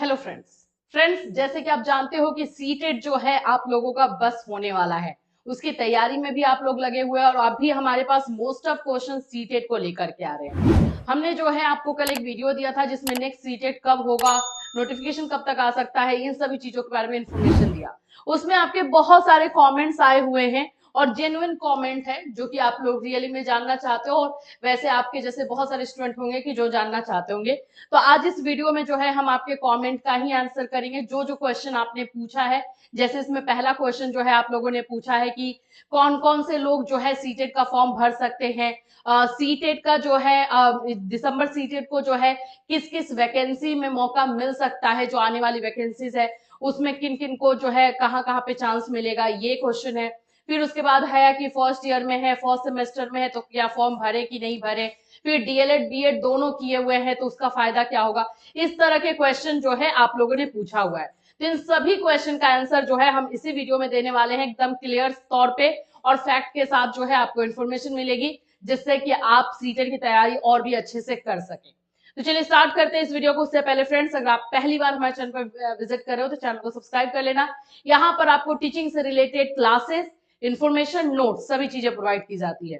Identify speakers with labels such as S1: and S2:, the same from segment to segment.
S1: Hello friends जैसे कि आप जानते हो कि सीटेट जो है आप लोगों का बस होने वाला है। उसकी तैयारी में भी आप लोग लगे हुए हैं और अभी हमारे पास मोस्ट ऑफ क्वेश्चन सीटेट को लेकर के आ रहे हैं। हमने जो है आपको कल एक वीडियो दिया था जिसमें नेक्स्ट सीटेट कब होगा, नोटिफिकेशन कब तक आ सकता है, इन सभी चीजों के बारे में इंफॉर्मेशन दिया। उसमें आपके बहुत सारे कमेंट्स आए हुए हैं और जेन्युइन कमेंट है जो कि आप लोग रियली में जानना चाहते हो, और वैसे आपके जैसे बहुत सारे स्टूडेंट होंगे कि जो जानना चाहते होंगे। तो आज इस वीडियो में जो है हम आपके कमेंट का ही आंसर करेंगे, जो जो क्वेश्चन आपने पूछा है। जैसे इसमें पहला क्वेश्चन जो है आप लोगों ने पूछा है कि कौन कौन से लोग जो है सीटेट का फॉर्म भर सकते हैं। सीटेट का जो है दिसंबर सीटेट को जो है किस किस वैकेंसी में मौका मिल सकता है, जो आने वाली वैकेंसीज है उसमें किन किन को जो है कहाँ कहाँ पे चांस मिलेगा, ये क्वेश्चन है। फिर उसके बाद है कि फर्स्ट ईयर में है, फर्स्ट सेमेस्टर में है तो क्या फॉर्म भरे कि नहीं भरे। फिर डीएलएड बीएड दोनों किए हुए हैं तो उसका फायदा क्या होगा। इस तरह के क्वेश्चन जो है आप लोगों ने पूछा हुआ है। तो इन सभी क्वेश्चन का आंसर जो है हम इसी वीडियो में देने वाले हैं, एकदम क्लियर तौर पे और फैक्ट के साथ जो है आपको इन्फॉर्मेशन मिलेगी, जिससे कि आप सीटेट की तैयारी और भी अच्छे से कर सके। तो चलिए स्टार्ट करते हैं इस वीडियो को। उससे पहले फ्रेंड्स, अगर आप पहली बार हमारे चैनल पर विजिट कर रहे हो तो चैनल को सब्सक्राइब कर लेना। यहाँ पर आपको टीचिंग से रिलेटेड क्लासेस, इंफॉर्मेशन, नोट सभी चीजें प्रोवाइड की जाती है।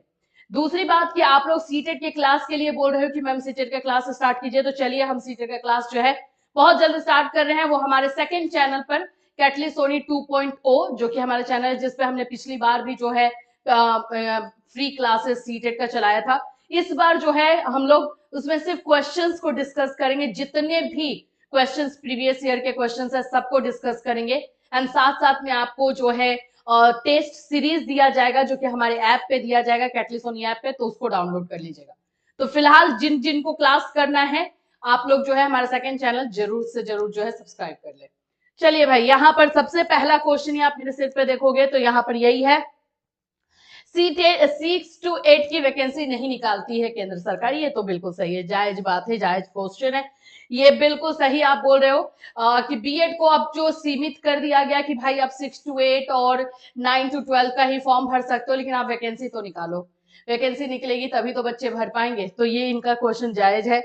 S1: दूसरी बात कि आप लोग सीटेट के क्लास के लिए बोल रहे हो कि मैम सीटेट का क्लास स्टार्ट कीजिए, तो चलिए हम सीटेट का क्लास जो है बहुत जल्द स्टार्ट कर रहे हैं। वो हमारे सेकंड चैनल पर कैटली सोनी 2.0 जो कि हमारा चैनल है, जिसपे हमने पिछली बार भी जो है फ्री क्लासेस सीटेट का चलाया था। इस बार जो है हम लोग उसमें सिर्फ क्वेश्चंस को डिस्कस करेंगे, जितने भी क्वेश्चंस प्रीवियस ईयर के क्वेश्चंस है सबको डिस्कस करेंगे। एंड साथ साथ में आपको जो है टेस्ट सीरीज दिया जाएगा जो कि हमारे ऐप पे दिया जाएगा, कैटली सोनी ऐप पे, तो उसको डाउनलोड कर लीजिएगा। तो फिलहाल जिन जिनको क्लास करना है आप लोग जो है हमारा सेकंड चैनल जरूर से जरूर जो है सब्सक्राइब कर ले। चलिए भाई, यहाँ पर सबसे पहला क्वेश्चन आप मेरे सिर पे देखोगे तो यहाँ पर यही है, सीटेट 6 to 8 की वैकेंसी नहीं निकालती है केंद्र सरकार। ये तो बिल्कुल सही है, जायज बात है, जायज क्वेश्चन है, ये बिल्कुल सही आप बोल रहे हो। कि बीएड को अब जो सीमित कर दिया गया कि भाई आप 6 to 8 और 9 to 12 का ही फॉर्म भर सकते हो, लेकिन आप वैकेंसी तो निकालो। वैकेंसी निकलेगी तभी तो बच्चे भर पाएंगे, तो ये इनका क्वेश्चन जायज है।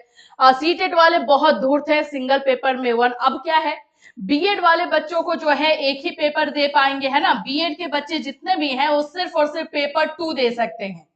S1: सीटेट वाले बहुत धूर्त है, सिंगल पेपर में 1। अब क्या है, बीएड वाले बच्चों को जो है एक ही पेपर दे पाएंगे, है ना। बीएड के बच्चे जितने भी हैं वो सिर्फ और सिर्फ पेपर 2 दे सकते हैं,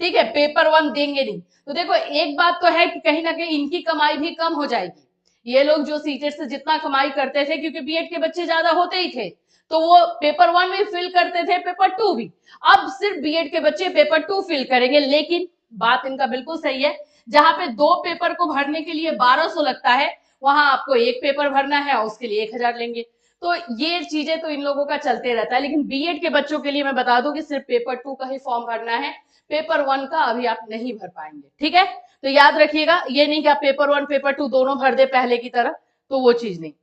S1: ठीक है, पेपर 1 देंगे नहीं। तो देखो एक बात तो है कि कहीं ना कहीं इनकी कमाई भी कम हो जाएगी। ये लोग जो सीटेट से जितना कमाई करते थे, क्योंकि बीएड के बच्चे ज्यादा होते ही थे, तो वो पेपर 1 भी फिल करते थे, पेपर 2 भी। अब सिर्फ बीएड के बच्चे पेपर 2 फिल करेंगे, लेकिन बात इनका बिल्कुल सही है, जहां पे 2 पेपर को भरने के लिए 1200 लगता है, वहां आपको एक पेपर भरना है और उसके लिए 1000 लेंगे। तो ये चीजें तो इन लोगों का चलते रहता है, लेकिन बीएड के बच्चों के लिए मैं बता दूं कि सिर्फ पेपर 2 का ही फॉर्म भरना है, पेपर 1 का अभी आप नहीं भर पाएंगे, ठीक है। तो याद रखिएगा, ये नहीं कि आप पेपर 1 पेपर 2 दोनों भर दे पहले की तरह, तो वो चीज नहीं।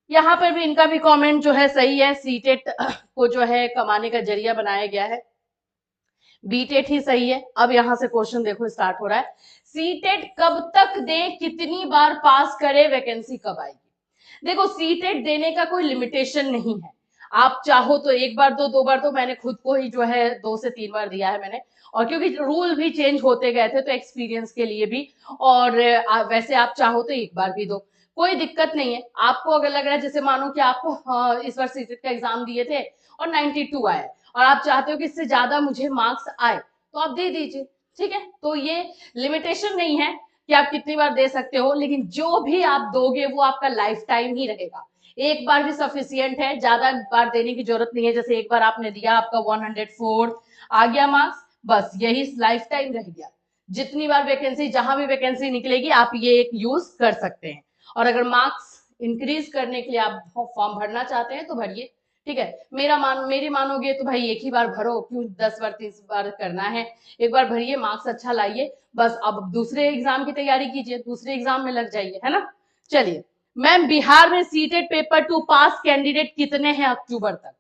S1: यहाँ पर भी इनका भी कमेंट जो है सही है, सीटेट को जो है कमाने का जरिया बनाया गया है, बीटेट ही सही है। अब यहां से क्वेश्चन देखो स्टार्ट हो रहा है, सीटेट कब तक दे, कितनी बार पास करे, वैकेंसी कब आएगी। देखो सीटेट देने का कोई लिमिटेशन नहीं है, आप चाहो तो एक बार दो, 2 बार दो। मैंने खुद को ही जो है 2 से 3 बार दिया है मैंने, और क्योंकि रूल भी चेंज होते गए थे तो एक्सपीरियंस के लिए भी। और वैसे आप चाहो तो एक बार भी दो, कोई दिक्कत नहीं है। आपको अगर लग रहा है, जैसे मानो कि आपको इस बार सीटेट का एग्जाम दिए थे और 92 आए, और आप चाहते हो कि इससे ज्यादा मुझे मार्क्स आए, तो आप दे दीजिए, ठीक है। तो ये लिमिटेशन नहीं है कि आप कितनी बार दे सकते हो, लेकिन जो भी आप दोगे वो आपका लाइफ टाइम ही रहेगा। एक बार भी सफिशियंट है, ज्यादा बार देने की जरूरत नहीं है। जैसे एक बार आपने दिया, आपका 104 आ गया मार्क्स, बस यही लाइफ टाइम रह गया। जितनी बार वैकेंसी, जहां भी वैकेंसी निकलेगी आप ये एक यूज कर सकते हैं। और अगर मार्क्स इंक्रीज करने के लिए आप फॉर्म भरना चाहते हैं तो भरिए, ठीक है। मेरी मानोगे तो भाई एक ही बार भरो, क्यों 10 बार 30 बार करना है। एक बार भरिए, मार्क्स अच्छा लाइए, बस अब दूसरे एग्जाम की तैयारी कीजिए, दूसरे एग्जाम में लग जाइए, है ना। चलिए मैम, बिहार में सीटेट पेपर 2 पास कैंडिडेट कितने हैं अक्टूबर तक।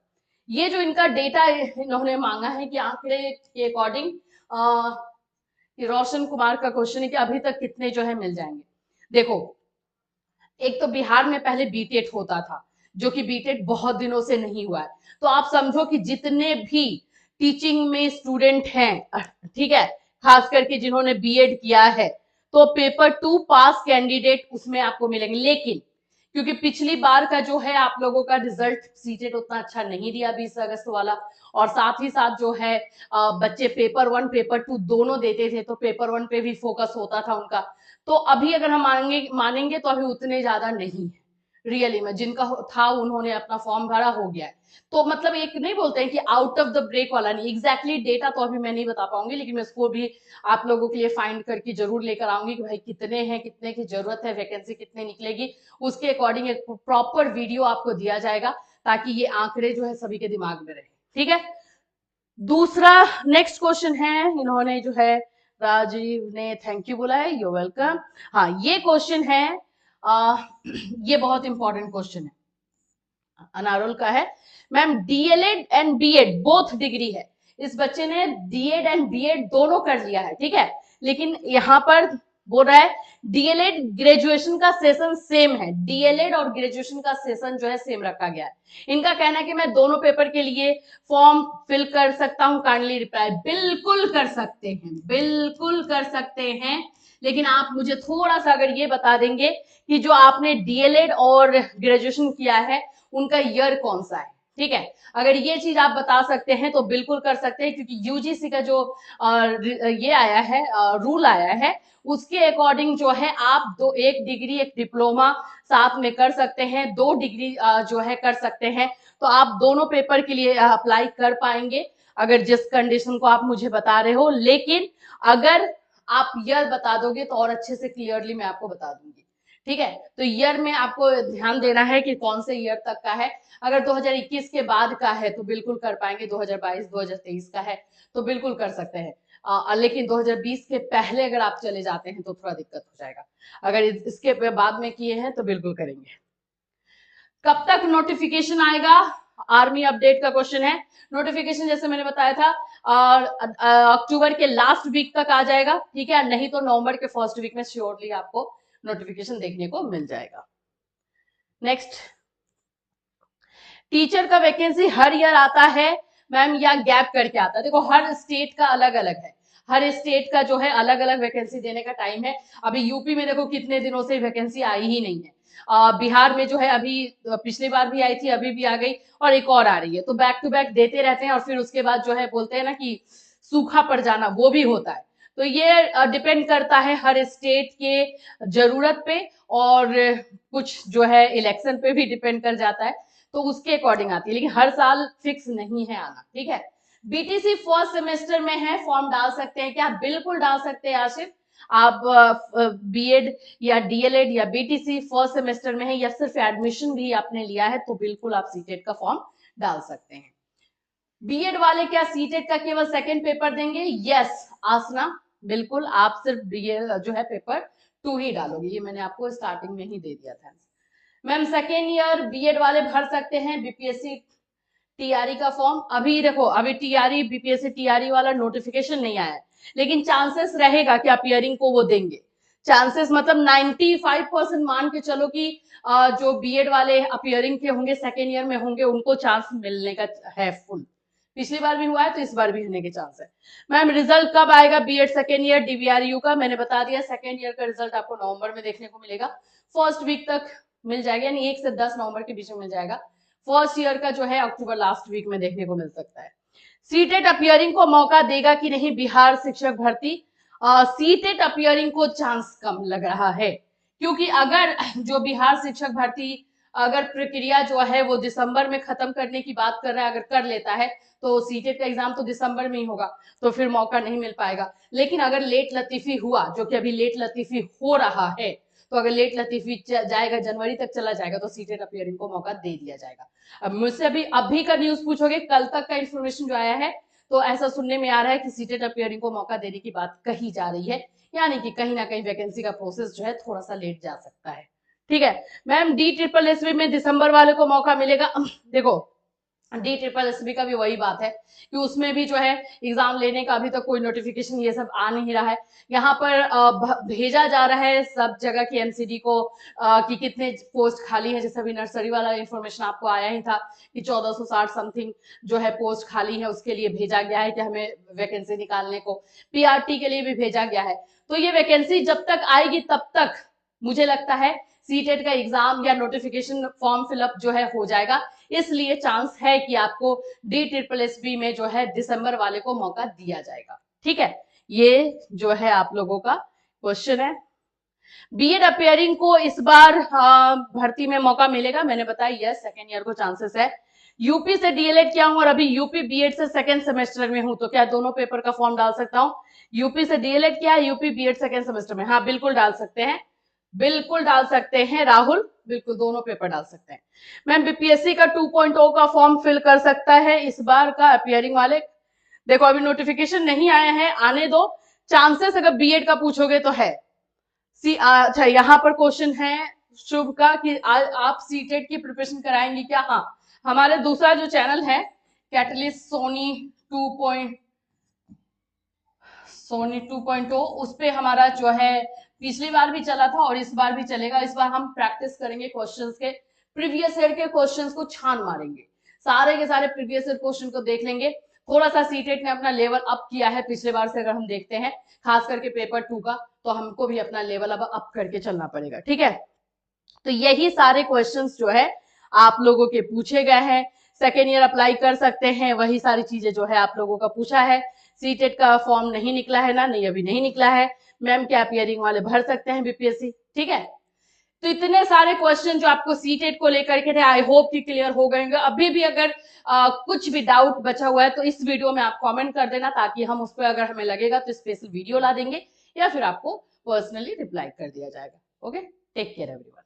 S1: ये जो इनका डेटा इन्होंने मांगा है कि आंकड़े के अकॉर्डिंग रोशन कुमार का क्वेश्चन है कि अभी तक कितने जो है मिल जाएंगे। देखो, एक तो बिहार में पहले बीटेट होता था, जो कि बीटेट बहुत दिनों से नहीं हुआ है। तो आप समझो कि जितने भी टीचिंग में स्टूडेंट हैं, ठीक है, खास करके जिन्होंने बीएड किया है, तो पेपर 2 पास कैंडिडेट उसमें आपको मिलेंगे। लेकिन क्योंकि पिछली बार का जो है आप लोगों का रिजल्ट सीटेट उतना अच्छा नहीं दिया 20 अगस्त वाला, और साथ ही साथ जो है बच्चे पेपर 1 पेपर 2 दोनों देते थे, तो पेपर 1 पे भी फोकस होता था उनका। तो अभी अगर हम मानेंगे तो अभी उतने ज्यादा नहीं है रियली में, जिनका था उन्होंने अपना फॉर्म भरा हो गया है। तो मतलब एक नहीं बोलते हैं कि आउट ऑफ द ब्रेक वाला नहीं, एग्जैक्टली डेटा तो अभी मैं नहीं बता पाऊंगी, लेकिन मैं उसको भी आप लोगों के लिए फाइंड करके जरूर लेकर आऊंगी कि भाई कितने हैं, कितने की जरूरत है, वैकेंसी कितने निकलेगी, उसके अकॉर्डिंग एक प्रॉपर वीडियो आपको दिया जाएगा, ताकि ये आंकड़े जो है सभी के दिमाग में रहे। ठीक है, दूसरा नेक्स्ट क्वेश्चन है, इन्होंने जो है राजीव ने थैंक यू बोला है, यू वेलकम। हाँ, ये क्वेश्चन है, ये बहुत इंपॉर्टेंट क्वेश्चन है, अनारुल का है। Ma'am, DLEd and BEd both degree है, इस बच्चे ने डीएड एंड बीएड दोनों कर लिया है, ठीक है, लेकिन यहाँ पर बोल रहा है डीएलएड ग्रेजुएशन का सेशन सेम है, डीएलएड और ग्रेजुएशन का सेशन जो है सेम रखा गया है। इनका कहना है कि मैं दोनों पेपर के लिए फॉर्म फिल कर सकता हूं, काइंडली रिप्लाई। बिल्कुल कर सकते हैं, बिल्कुल कर सकते हैं, लेकिन आप मुझे थोड़ा सा अगर ये बता देंगे कि जो आपने डीएलएड और ग्रेजुएशन किया है उनका ईयर कौन सा है, ठीक है, अगर ये चीज आप बता सकते हैं तो बिल्कुल कर सकते हैं, क्योंकि यूजीसी का जो ये आया है, रूल आया है, उसके अकॉर्डिंग जो है आप दो, एक डिग्री एक डिप्लोमा साथ में कर सकते हैं, 2 डिग्री जो है कर सकते हैं, तो आप दोनों पेपर के लिए अप्लाई कर पाएंगे अगर जिस कंडीशन को आप मुझे बता रहे हो। लेकिन अगर आप ईयर बता दोगे तो और अच्छे से क्लियरली मैं आपको बता दूंगी, ठीक है। तो ईयर में आपको ध्यान देना है कि कौन से ईयर तक का है, अगर 2021 के बाद का है तो बिल्कुल कर पाएंगे, 2022 2023 का है तो बिल्कुल कर सकते हैं, लेकिन 2020 के पहले अगर आप चले जाते हैं तो थोड़ा दिक्कत हो जाएगा, अगर इसके बाद में किए हैं तो बिल्कुल करेंगे। कब तक नोटिफिकेशन आएगा, आर्मी अपडेट का क्वेश्चन है। नोटिफिकेशन जैसे मैंने बताया था अक्टूबर के लास्ट वीक तक आ जाएगा, ठीक है, नहीं तो नवंबर के फर्स्ट वीक में श्योरली आपको नोटिफिकेशन देखने को मिल जाएगा। नेक्स्ट, टीचर का वैकेंसी हर ईयर आता है मैम या गैप करके आता है? देखो, हर स्टेट का अलग अलग है, हर स्टेट का जो है अलग अलग वैकेंसी देने का टाइम है। अभी यूपी में देखो कितने दिनों से वैकेंसी आई ही नहीं है, बिहार में जो है अभी पिछली बार भी आई थी, अभी भी आ गई और एक और आ रही है, तो बैक टू बैक देते रहते हैं और फिर उसके बाद जो है बोलते हैं ना कि सूखा पड़ जाना, वो भी होता है। तो ये डिपेंड करता है हर स्टेट के जरूरत पे, और कुछ जो है इलेक्शन पे भी डिपेंड कर जाता है, तो उसके अकॉर्डिंग आती है, लेकिन हर साल फिक्स नहीं है आना, ठीक है। बीटीसी फर्स्ट सेमेस्टर में है, फॉर्म डाल सकते हैं क्या? बिल्कुल डाल सकते हैं आशिफ, आप बीएड या डीएलएड या बीटीसी फर्स्ट सेमेस्टर में है या सिर्फ एडमिशन भी आपने लिया है तो बिल्कुल आप सीटेट का फॉर्म डाल सकते हैं। बीएड वाले क्या सीटेट का केवल सेकंड पेपर देंगे? यस आसना, बिल्कुल आप सिर्फ बीएड जो है पेपर 2 ही डालोगे, ये मैंने आपको स्टार्टिंग में ही दे दिया था। मैम, सेकेंड ईयर बीएड वाले भर सकते हैं बीपीएससी टीआरई का फॉर्म? अभी देखो, अभी टीआरई बीपीएससी टीआरई वाला नोटिफिकेशन नहीं आया है, लेकिन चांसेस रहेगा कि अपियरिंग को वो देंगे, चांसेस मतलब 95% मान के चलो कि जो बीएड वाले अपियरिंग के होंगे सेकेंड ईयर में होंगे उनको चांस मिलने का है फुल, पिछली बार भी हुआ है तो इस बार भी होने के चांस है। मैम, रिजल्ट कब आएगा बीएड सेकेंड ईयर डीवीआरयू का? मैंने बता दिया, सेकेंड ईयर का रिजल्ट आपको नवंबर में देखने को मिलेगा, फर्स्ट वीक तक मिल जाएगा, यानी 1 से 10 नवंबर के बीच में मिल जाएगा। फर्स्ट ईयर का जो है अक्टूबर लास्ट वीक में देखने को मिल सकता है। सीटेट अपियरिंग को मौका देगा कि नहीं बिहार शिक्षक भर्ती? सीटेट अपियरिंग को चांस कम लग रहा है, क्योंकि अगर जो बिहार शिक्षक भर्ती अगर प्रक्रिया जो है वो दिसंबर में खत्म करने की बात कर रहा है, अगर कर लेता है तो सीटेट का एग्जाम तो दिसंबर में ही होगा, तो फिर मौका नहीं मिल पाएगा। लेकिन अगर लेट लतीफी हुआ, जो कि अभी लेट लतीफी हो रहा है, तो अगर लेट लतीफी जाएगा, जनवरी तक चला जाएगा, तो सीटेट अपियरिंग को मौका दे दिया जाएगा। अब मुझसे अभी का न्यूज पूछोगे, कल तक का इंफॉर्मेशन जो आया है, तो ऐसा सुनने में आ रहा है कि सीटेट अपियरिंग को मौका देने की बात कही जा रही है, यानी कि कहीं ना कहीं वैकेंसी का प्रोसेस जो है थोड़ा सा लेट जा सकता है, ठीक है। मैम, डी ट्रिपल एसबी में दिसंबर वाले को मौका मिलेगा? देखो, डी ट्रिपल एसबी का भी वही बात है कि उसमें भी जो है एग्जाम लेने का अभी तक कोई नोटिफिकेशन ये सब आ नहीं रहा है। यहाँ पर भेजा जा रहा है सब जगह की एमसीडी को कि कितने पोस्ट खाली है, जैसे अभी नर्सरी वाला इंफॉर्मेशन आपको आया ही था कि 1460 समथिंग जो है पोस्ट खाली है, उसके लिए भेजा गया है कि हमें वैकेंसी निकालने को, पीआरटी के लिए भी भेजा गया है। तो ये वैकेंसी जब तक आएगी तब तक मुझे लगता है सीटेट का एग्जाम या नोटिफिकेशन फॉर्म फिलअप जो है हो जाएगा, इसलिए चांस है कि आपको DSSB में जो है दिसंबर वाले को मौका दिया जाएगा। ठीक है, ये जो है आप लोगों का क्वेश्चन है। बीएड अपियरिंग को इस बार भर्ती में मौका मिलेगा, मैंने बताया यस, सेकेंड ईयर को चांसेस है। यूपी से डीएलएड किया हूं और अभी यूपी बीएड से सेकेंड सेमेस्टर में हूं, तो क्या दोनों पेपर का फॉर्म डाल सकता हूं? यूपी से डीएलएड किया, यूपी बीएड सेकेंड सेमेस्टर में, हाँ बिल्कुल डाल सकते हैं, बिल्कुल डाल सकते हैं राहुल, बिल्कुल दोनों पेपर डाल सकते हैं। मैम बीपीएससी का 2.0 का फॉर्म फिल कर सकता है इस बार का अपियरिंग वाले? देखो अभी नोटिफिकेशन नहीं आया है, आने दो, चांसेस अगर बीएड का पूछोगे तो है। अच्छा यहाँ पर क्वेश्चन है शुभ का कि आप सीटेट की प्रिपरेशन कराएंगे क्या? हाँ, हमारे दूसरा जो चैनल है कैटलिस्ट सोनी 2.0 उस पे हमारा जो है पिछली बार भी चला था और इस बार भी चलेगा। इस बार हम प्रैक्टिस करेंगे क्वेश्चंस के, प्रीवियस ईयर के क्वेश्चंस को छान मारेंगे, सारे के सारे प्रीवियस ईयर क्वेश्चन को देख लेंगे। थोड़ा सा सीटेट ने अपना लेवल अप किया है पिछले बार से, अगर हम देखते हैं खास करके पेपर 2 का, तो हमको भी अपना लेवल अब अप करके चलना पड़ेगा। ठीक है, तो यही सारे क्वेश्चंस जो है आप लोगों के पूछे गए हैं। सेकेंड ईयर अप्लाई कर सकते हैं, वही सारी चीजें जो है आप लोगों का पूछा है। सीटेट का फॉर्म नहीं निकला है ना? नहीं, अभी नहीं निकला है। मैम क्या अपियरिंग वाले भर सकते हैं बीपीएससी? ठीक है, तो इतने सारे क्वेश्चन जो आपको सीटेट को लेकर के थे, आई होप कि क्लियर हो गए होंगे। अभी भी अगर कुछ भी डाउट बचा हुआ है तो इस वीडियो में आप कमेंट कर देना, ताकि हम उस पर अगर हमें लगेगा तो स्पेशल वीडियो ला देंगे या फिर आपको पर्सनली रिप्लाई कर दिया जाएगा। Okay, take care everyone.